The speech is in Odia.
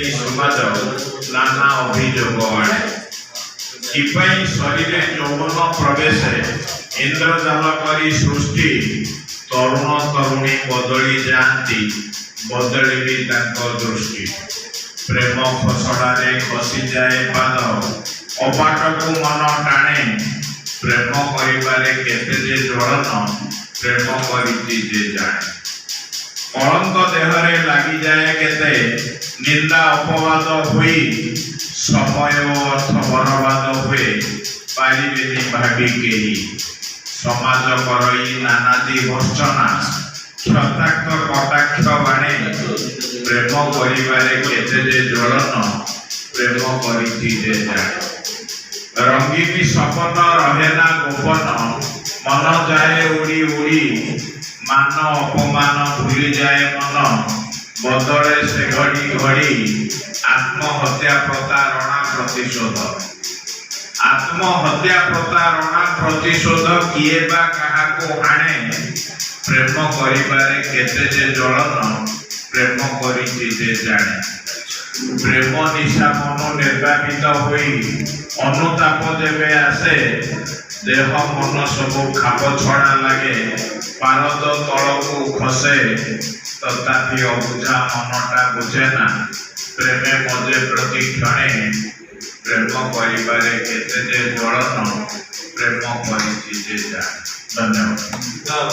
ସମାଜ ନାନା ଅଭିଯୋଗ ଆଣେ। କିପାଇଁ ଶରୀରେ ଯୌବନ ପ୍ରବେଶେ ଇନ୍ଦ୍ରଜାଲ କରି ସୃଷ୍ଟି ତରୁଣ ତରୁଣୀ ବଦଳି ଯାଆନ୍ତି, ବଦଳି ବି ତାଙ୍କ ଦୃଷ୍ଟି। ପ୍ରେମ ଖସଡ଼ାରେ ଖସିଯାଏ ପାଦ, ଅବାଟକୁ ମନ ଟାଣେ। ପ୍ରେମ କରିବାରେ କେତେ ଯେ ଜ୍ୱଳନ, ପ୍ରେମ କରିଛି ଯେ ଜାଣେ। କଳଙ୍କ ଦେହରେ ଲାଗିଯାଏ କେତେ, ନିନ୍ଦା ଅପବାଦ ହୋଇ। ସମୟ ଓ ଅର୍ଥ ବରବାଦ ହୁଏ, ପାରିବେନି ଭାବି କେହି। ସମାଜ କରଇ ନାନାଦି ଭର୍ତ୍ସନା, କ୍ଷତାକ୍ତ କଟାକ୍ଷ ବାଣେ। ପ୍ରେମ କରିବାରେ କେତେ ଯେ ଜ୍ୱଳନ, ପ୍ରେମ କରିଛି ଯେ ଜାଣେ। ରଙ୍ଗିନୀ ସପନ ରହେନା ଗୋପନ, ମନ ଯାଏ ଉଡ଼ି ଉଡ଼ି। ମାନ ଅପମାନ ଭୁଲିଯାଏ ମନ, ବଦଳେ ସେ ଘଡ଼ି ଘଡ଼ି। ଆତ୍ମହତ୍ୟା ପ୍ରତାରଣା ପ୍ରତିଶୋଧ, ଆତ୍ମହତ୍ୟା ପ୍ରତାରଣା ପ୍ରତିଶୋଧ କିଏ ବା କାହାକୁ ଆଣେ। ପ୍ରେମ କରିବାରେ କେତେ ଯେ ଜ୍ୱଳନ, ପ୍ରେମ କରିଛି ଯେ ଜାଣେ। ପ୍ରେମ ନିଶା ମନ ନିର୍ବାପିତ ହୋଇ ଅନୁତାପ ଯେବେ ଆସେ। ଦେହ ମନ ସବୁ ଖାପ ଛଡ଼ା ଲାଗେ, ପାରଦ ତଳକୁ ଖସେ। ତଥାପି ଅବୁଝା ମନଟା ବୁଝେ ନା, ପ୍ରେମେ ମଜେ ପ୍ରତି କ୍ଷଣେ। ପ୍ରେମ କରିବାରେ କେତେ ଯେ ଜ୍ୱଳନ, ପ୍ରେମ କରିଛି ଯେ ଜାଣେ। ଧନ୍ୟବାଦ।